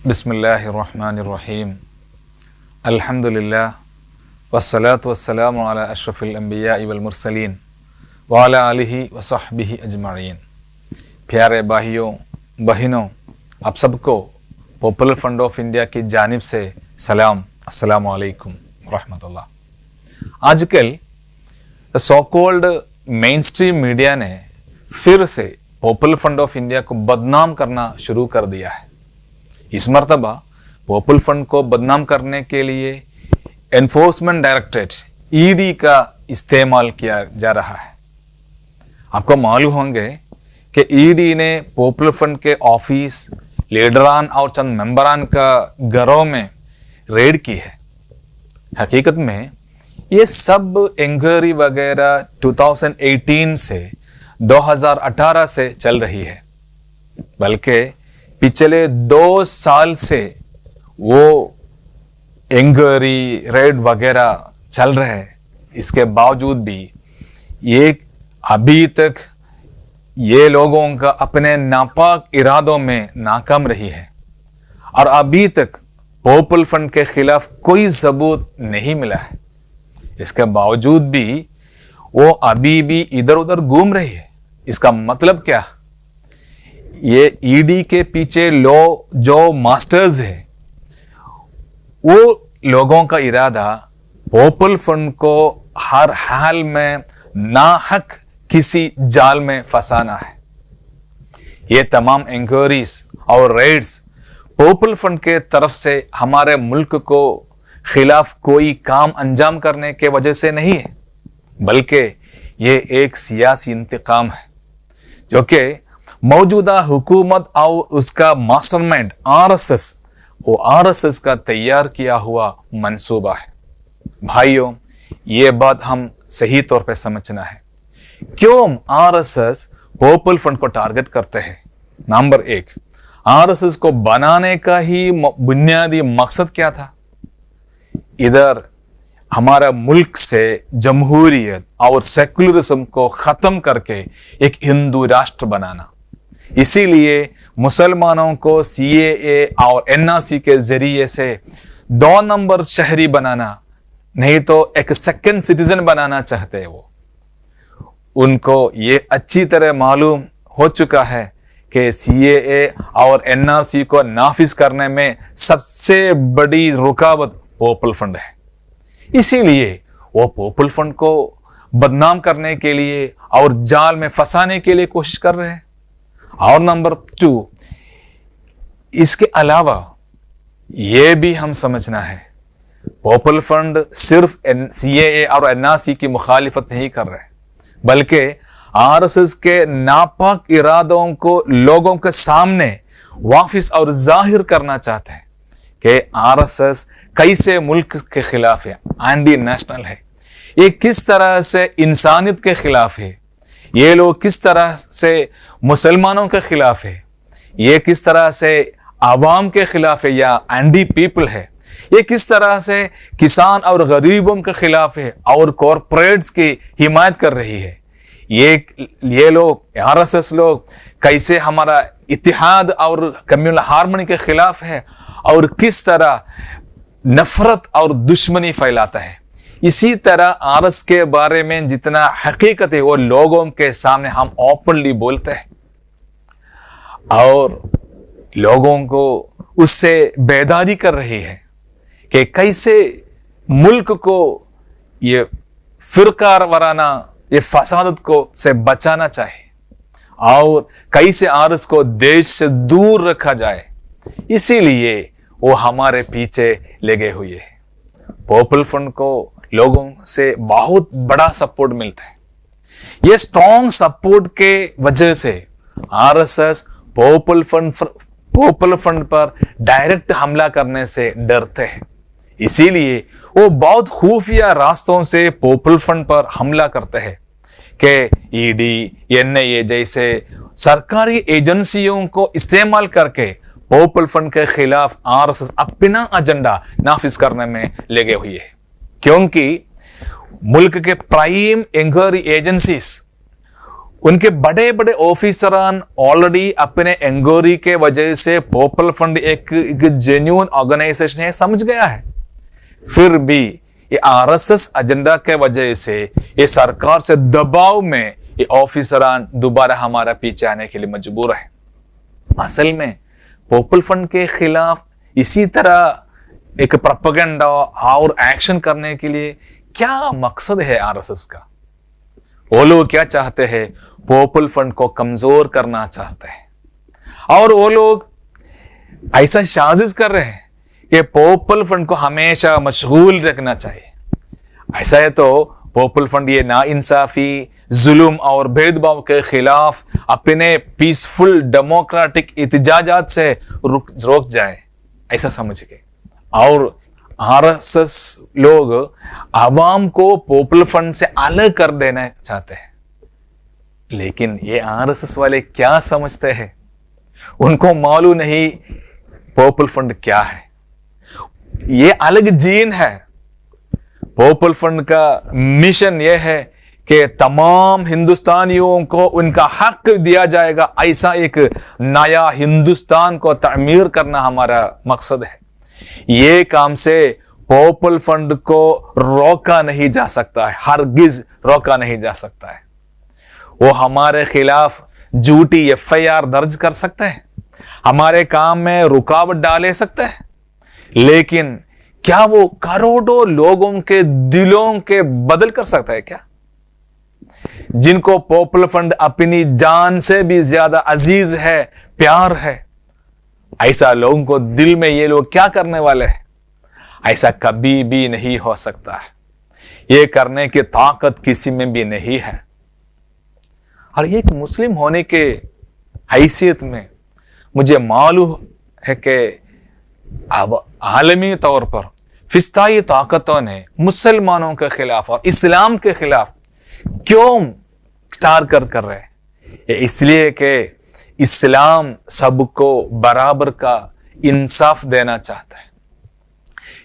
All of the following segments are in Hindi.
बिस्मिल्लाहिर्रहमानिर्रहीम अल्हम्दुलिल्लाह वस्सलातु वस्सलामु अला अशरफिल अंबिया वल मुरसलीन व अला आलिहि व सहबिहि अजमईन। प्यारे भाइयों बहनों, आप सबको पॉपुलर फ्रंट ऑफ इंडिया की जानिब से सलाम, अस्सलामु अलैकुम रहमतुल्लाह। आजकल so called main stream media ने फिर से पॉपुलर फ्रंट ऑफ इंडिया को बदनाम करना शुरू कर दिया है। इस मर्तबा पॉपुलर फ्रंट को बदनाम करने के लिए एनफोर्समेंट डायरेक्टरेट ईडी का इस्तेमाल किया जा रहा है। आपको मालूम होंगे कि ईडी ने पॉपुलर फ्रंट के ऑफिस, लीडरान और चंद मेंबरान का घरों में रेड की है। हकीकत में ये सब इंक्वायरी वगैरह 2018 से 2018 से चल रही है, बल्कि पिछले 2 साल से वो इंक्वायरी रेड वगैरह चल रहे हैं। इसके बावजूद भी ये अभी तक ये लोगों का अपने नापाक इरादों में नाकाम रही है और अभी तक पॉपुलर फ्रंट के खिलाफ कोई सबूत नहीं मिला है। इसके बावजूद भी वो अभी भी इधर उधर घूम रही है। इसका मतलब क्या? ये ईडी के पीछे जो मास्टर्स है, वो लोगों का इरादा पॉपुलर फ्रंट को हर हाल में नाहक किसी जाल में फंसाना है। ये तमाम इंक्वायरीज और रेड्स पॉपुलर फ्रंट के तरफ से हमारे मुल्क को खिलाफ कोई काम अंजाम करने के वजह से नहीं है, बल्कि ये एक सियासी इंतकाम है जो कि मौजूदा हुकूमत और उसका मास्टरमाइंड आरएसएस का तैयार किया हुआ मंसूबा है। भाइयों, ये बात हम सही तौर पे समझना है। क्यों आरएसएस पॉपुलर फ्रंट को टारगेट करते हैं? नंबर 1, आरएसएस को बनाने का ही बुनियादी मकसद क्या था? इधर हमारा मुल्क से जमहूरियत और सेकुलरिज्म को खत्म करके एक हिंदू राष्ट्र बनाना। इसीलिए मुसलमानों को सीएए और एनआरसी के जरिए से 2 नंबर शहरी बनाना, नहीं तो एक सेकंड सिटीजन बनाना चाहते हैं वो। उनको ये अच्छी तरह मालूम हो चुका है कि सीएए और एनआरसी को नाफिज करने में सबसे बड़ी रुकावट पॉपुलर फ्रंट है। इसीलिए वो पॉपुलर फ्रंट को बदनाम करने के लिए और जाल में फंसाने के लिए कोशिश कर रहे हैं। और नंबर 2, इसके अलावा यह भी हम समझना है, पॉपुलर फ्रंट सिर्फ सीएए और एनआरसी की मुखालिफत नहीं कर रहे, बल्कि आरएसएस के नापाक इरादों को लोगों के सामने वाफिस और जाहिर करना चाहते हैं कि आरएसएस कैसे मुल्क के खिलाफ है, एंटी नेशनल है, ये किस तरह से इंसानियत के खिलाफ है, ये लोग किस तरह से मुसलमानों के खिलाफ है, ये किस तरह से आवाम के खिलाफ है या एंटी पीपल है, ये किस तरह से किसान और गरीबों के खिलाफ है और कॉरपोरेट्स की हिमायत कर रही है। ये लोग आरएसएस लोग कैसे हमारा इत्तेहाद और कम्युनल हार्मनी के खिलाफ है और किस तरह नफरत और दुश्मनी फैलाता है। इसी तरह आरएस के बारे में जितना हकीकत है वो लोगों के सामने हम ओपनली बोलते हैं और लोगों को उससे बेदारी कर रही है कि कैसे मुल्क को ये फिरका वराना, ये फसादत को से बचाना चाहिए और कैसे आरएस को देश से दूर रखा जाए। इसीलिए वो हमारे पीछे लगे हुए हैं। पॉपुलर फ्रंट को लोगों से बहुत बड़ा सपोर्ट मिलता है। ये स्ट्रॉन्ग सपोर्ट के वजह से आरएसएस पॉपुलर फ्रंट पर डायरेक्ट हमला करने से डरते हैं। इसीलिए वो बहुत खुफिया रास्तों से पॉपुलर फ्रंट पर हमला करते हैं कि ईडी, एनआईए जैसे सरकारी एजेंसियों को इस्तेमाल करके पॉपुलर फ्रंट के खिलाफ आरएसएस अपना एजेंडा नाफिज करने में लगे हुए हैं। क्योंकि मुल्क के प्राइम इंक्वायरी एजेंसीज उनके बड़े बड़े ऑफिसरान ऑलरेडी अपने एंगोरी के वजह से पॉपुलर फ्रंट एक जेन्युइन ऑर्गेनाइजेशन है समझ गया है। फिर भी ये आरएसएस एजेंडा के वजह से ये सरकार से दबाव में ये ऑफिसरान दोबारा हमारा पीछे आने के लिए मजबूर है। असल में पॉपुलर फ्रंट के खिलाफ इसी तरह एक प्रोपेगेंडा और एक्शन करने के लिए क्या मकसद है आरएसएस का? वो लोग क्या चाहते हैं? पॉपुलर फ्रंट को कमजोर करना चाहते हैं और वो लोग ऐसा साजिश कर रहे हैं कि पॉपुलर फ्रंट को हमेशा मशगूल रखना चाहिए। ऐसा है तो पॉपुलर फ्रंट ये नाइंसाफी, जुल्म और भेदभाव के खिलाफ अपने पीसफुल डेमोक्रेटिक इत्तेजाजात से रोक जाए, ऐसा समझ के। और आरएसएस लोग आवाम को पॉपुलर फ्रंट से अलग कर देना चाहते हैं। लेकिन ये आरएसएस वाले क्या समझते हैं? उनको मालूम नहीं पॉपुलर फ्रंट क्या है। ये अलग जीन है। पॉपुलर फ्रंट का मिशन यह है कि तमाम हिंदुस्तानियों को उनका हक दिया जाएगा, ऐसा एक नया हिंदुस्तान को तामीर करना हमारा मकसद है। ये काम से पॉपुलर फ्रंट को रोका नहीं जा सकता है, हरगिज रोका नहीं जा सकता है। वो हमारे खिलाफ झूठी एफआईआर दर्ज कर सकते हैं, हमारे काम में रुकावट डाले सकते हैं, लेकिन क्या वो करोड़ों लोगों के दिलों के बदल कर सकता है क्या? जिनको पॉपुलर फ्रंट अपनी जान से भी ज्यादा अजीज है, प्यार है, ऐसा लोगों को दिल में ये लोग क्या करने वाले हैं? ऐसा कभी भी नहीं हो सकता है। ये करने की ताकत किसी में भी नहीं है। और एक मुस्लिम होने के हैसियत में मुझे मालूम है कि आलमी तौर पर फिस्ताई ताकतों ने मुसलमानों के खिलाफ और इस्लाम के खिलाफ क्यों स्टार कर रहे हैं? ये इसलिए कि इस्लाम सबको बराबर का इंसाफ देना चाहता है।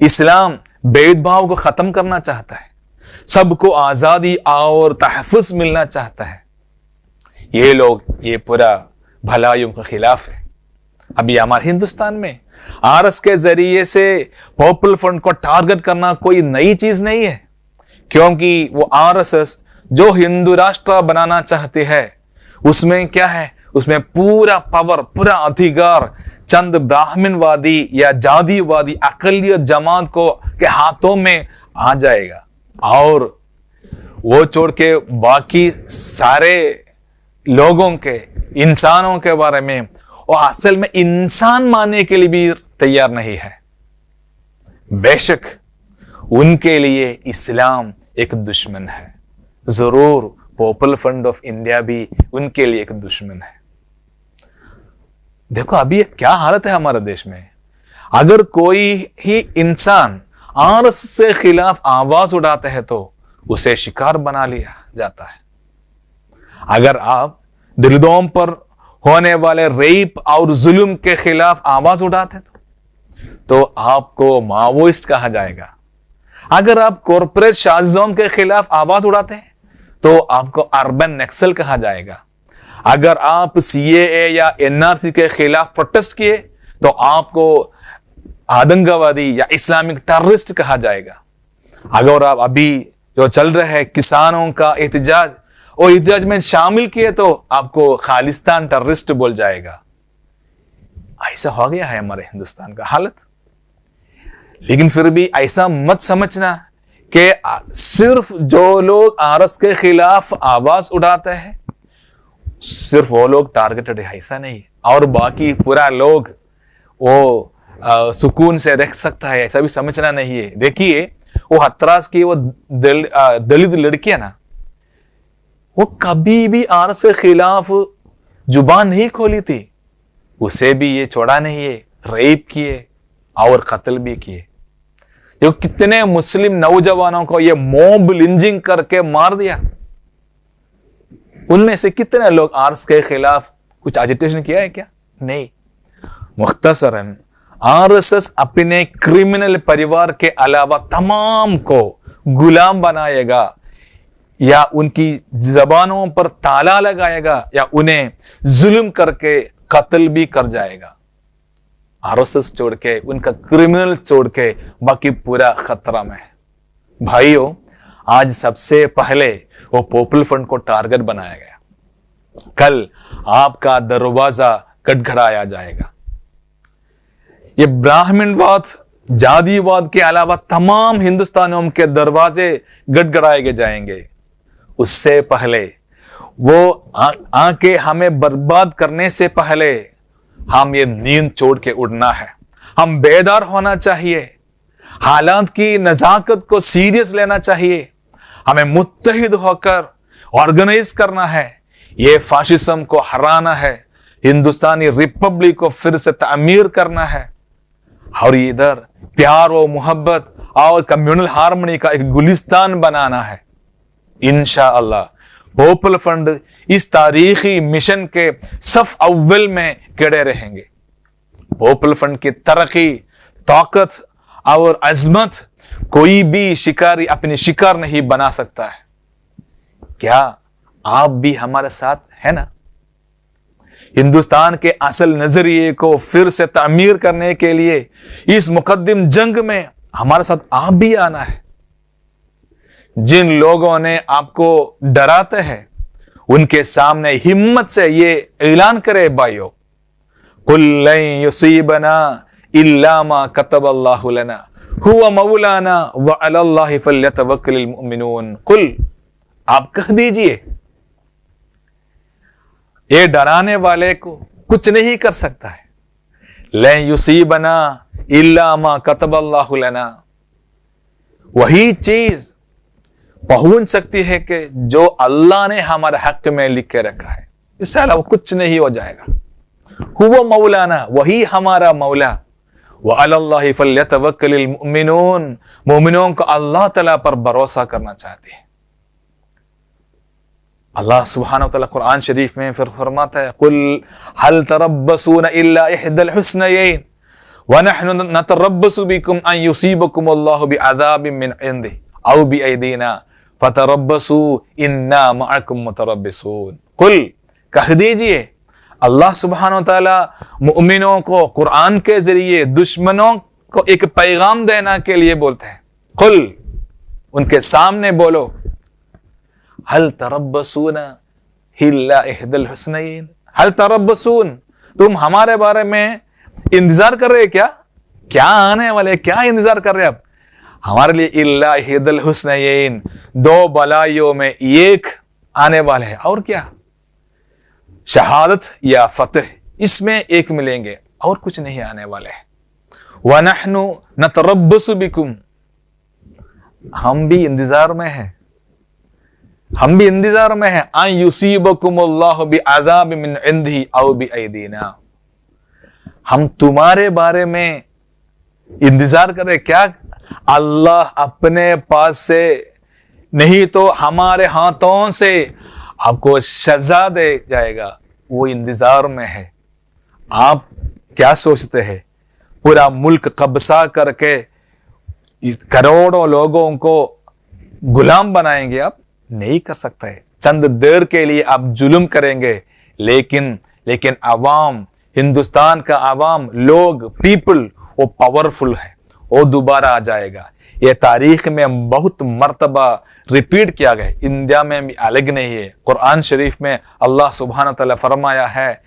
इस्लाम भेदभाव को खत्म करना चाहता है, सबको आजादी और तहफ़्फ़ुज़ मिलना चाहता है। ये लोग ये पूरा भलाइयों के खिलाफ है। अभी हमारे हिंदुस्तान में आरएस के जरिए से पॉपुलर फ्रंट को टारगेट करना कोई नई चीज नहीं है, क्योंकि वो आरएसएस जो हिंदू राष्ट्र बनाना चाहती है उसमें क्या है? उसमें पूरा पावर, पूरा अधिकार चंद ब्राह्मणवादी या जातिवादी अकलियत जमात को के हाथों में आ जाएगा और वो छोड़ के बाकी सारे लोगों के, इंसानों के बारे में वो असल में इंसान मानने के लिए भी तैयार नहीं है। बेशक उनके लिए इस्लाम एक दुश्मन है, जरूर पॉपुलर फ्रंट ऑफ इंडिया भी उनके लिए एक दुश्मन है। देखो अभी क्या हालत है हमारे देश में। अगर कोई ही इंसान आरएसएस से खिलाफ आवाज उठाते हैं तो उसे शिकार बना लिया जाता है। अगर आप दिल्लीदोम पर होने वाले रेप और जुल्म के खिलाफ आवाज उठाते तो आपको माओइस्ट कहा जाएगा। अगर आप कॉरपोरेट साजिशों के खिलाफ आवाज उठाते हैं तो आपको अर्बन नक्सल कहा जाएगा। अगर आप सीएए या एनआरसी के खिलाफ प्रोटेस्ट किए तो आपको आतंकवादी या इस्लामिक टेररिस्ट कहा जाएगा। अगर आप अभी जो चल रहा है किसानों का एहतजाज और एहतजाज में शामिल किए तो आपको खालिस्तान टेररिस्ट बोल जाएगा। ऐसा हो गया है हमारे हिंदुस्तान का हालत। लेकिन फिर भी ऐसा मत समझना कि सिर्फ जो लोग आरएस के खिलाफ आवाज उठाते हैं सिर्फ वो लोग टारगेटेड है, ऐसा नहीं। और बाकी पूरा लोग वो सुकून से रह सकता है, ऐसा भी समझना नहीं है। देखिए वो हथरास की वो दलित लड़कियां ना, वो कभी भी आरएस के खिलाफ जुबान नहीं खोली थी, उसे भी ये छोड़ा नहीं है, रेप किए और कत्ल भी किए। जो कितने मुस्लिम नौजवानों को ये मॉब लिंचिंग करके मार दिया, उनमें से कितने लोग आरएस के खिलाफ कुछ एजिटेशन किया है क्या? नहीं। मुख्तसरन आरएसएस अपने क्रिमिनल परिवार के अलावा तमाम को गुलाम बनाएगा, या उनकी जबानों पर ताला लगाएगा या उन्हें जुल्म करके कत्ल भी कर जाएगा। आरएसएस छोड़ के, उनका क्रिमिनल छोड़ के बाकी पूरा खतरा में है। भाइयों, आज सबसे पहले वो पॉपुलर फ्रंट को टारगेट बनाया गया, कल आपका दरवाजा खटखटाया जाएगा। ये ब्राह्मणवाद, जातिवाद के अलावा तमाम हिंदुस्तानियों के दरवाजे गड़गड़ाए जाएंगे। उससे पहले वो आके हमें बर्बाद करने से पहले हम ये नींद छोड़ के उड़ना है। हम बेदार होना चाहिए, हालात की नजाकत को सीरियस लेना चाहिए। हमें मुत्तहिद होकर ऑर्गेनाइज करना है, ये फाशिज्म को हराना है, हिंदुस्तानी रिपब्लिक को फिर से तामीर करना है और इधर प्यार और मोहब्बत और कम्युनल हार्मनी का एक गुलिस्तान बनाना है। इंशाअल्लाह पॉपुलर फ्रंट इस तारीखी मिशन के सफ अव्वल में खड़े रहेंगे। पॉपुलर फ्रंट की तरक्की, ताकत और अजमत कोई भी शिकारी अपनी शिकार नहीं बना सकता है। क्या आप भी हमारे साथ है ना? हिंदुस्तान के असल नजरिए को फिर से तामीर करने के लिए इस मुकद्दम जंग में हमारे साथ आप भी आना है। जिन लोगों ने आपको डराते हैं उनके सामने हिम्मत से ये ऐलान करे, भाइयों, कुल लन युसीबना इल्ला मा कतबल्लाहु लना हुवा मौलाना व अलल्लाहि फल्यतवक्कलिल मुमिनून। कुल, आप कह दीजिए, ये डराने वाले को कुछ नहीं कर सकता है। लन युसीबना इल्ला मा कतबल्लाहु लना, वही चीज पहुंच सकती है कि जो अल्लाह ने हमारे हक में लिख के रखा है, इससे अलावा कुछ नहीं हो जाएगा। हुवा मौलाना, वही हमारा मौला, व अलल्लाहि फल्यतवक्कलिल मुमिनून, मोमिनों को अल्लाह तआला पर भरोसा करना चाहते हैं। अल्लाह सुब्हानहू व तआला कुरान शरीफ में फिर फरमाता है, कुल हल तरब्बसूना इल्ला इहदल हुस्नयैन व नहनु नतरब्बसु बिकुम अन युसीबकुम अल्लाहु बिअज़ाबिन मिन इंदिही औ बिअयदीना फतरब्बसू इन्ना मअकुम मुतरब्बिसून। कुल, कह दीजिए, अल्लाह सुब्हानहू व तआला मुमिनों को कुरान के जरिए दुश्मनों को एक पैगाम देना के लिए बोलते हैं। कुल, उनके सामने बोलो, हल तरब्बसूना इल्ला इहदल हुस्नयैन, हल तरब्बसून, तुम हमारे बारे में इंतजार कर रहे क्या? क्या आने वाले, क्या इंतजार कर रहे आप हमारे लिए? इल्ला इहदल हुस्नयैन, दो भलाइयों में एक आने वाले हैं, और क्या? शहादत या फतह, इसमें एक मिलेंगे और कुछ नहीं आने वाले हैं। व नहनु नतरब्बसु बिकुम, हम भी इंतजार में हैं, हम भी इंतजार में हैं। अन युसीबकुम अल्लाहु बिअज़ाबिन मिन इंदिही औ बिअयदीना, हम तुम्हारे बारे में इंतजार कर रहे क्या? अल्लाह अपने पास से नहीं तो हमारे हाथों से आपको सजा दे जाएगा, वो इंतजार में है। आप क्या सोचते हैं पूरा मुल्क कब्जा करके करोड़ों लोगों को गुलाम बनाएंगे? आप नहीं कर सकते। चंद देर के लिए आप जुल्म करेंगे, लेकिन अवाम, हिंदुस्तान का अवाम, लोग, पीपल, वो पावरफुल है, वो दोबारा आ जाएगा। ये तारीख में बहुत मर्तबा रिपीट किया गया, इंडिया में भी अलग नहीं है। कुरान शरीफ में अल्लाह सुब्हानहू व तआला फरमाया है,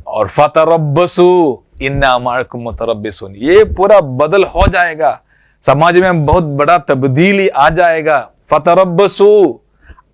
और फतरब्बसू इन्ना मअकुम मुतरब्बिसून, ये पूरा बदल हो जाएगा, समाज में बहुत बड़ा तब्दीली आ जाएगा। फतरब्बसू,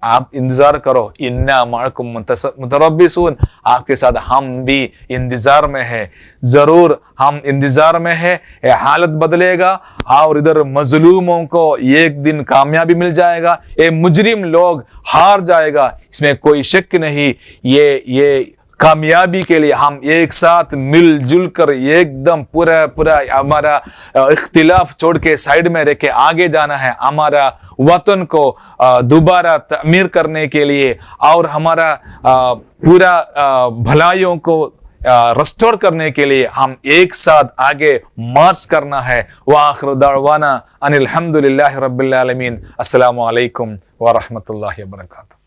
आप इंतजार करो, इन्ना मअकुम मुतरब्बिसून, आपके साथ हम भी इंतजार में है, जरूर हम इंतजार में है। ये हालत बदलेगा और इधर मजलूमों को एक दिन कामयाबी मिल जाएगा, ये मुजरिम लोग हार जाएगा, इसमें कोई शक नहीं। ये कामयाबी के लिए हम एक साथ मिलजुल कर एकदम पूरा हमारा इख्तिलाफ छोड़ के साइड में रख के आगे जाना है, हमारा वतन को दोबारा तमीर करने के लिए और हमारा पूरा भलाइयों को रेस्टोर करने के लिए हम एक साथ आगे मार्च करना है। व आखिर दावाना अनिल हम्दुलिल्लाहि रब्बिल आलमीन। अस्सलामु अलैकुम व रहमतुल्लाहि व बरकातुहू।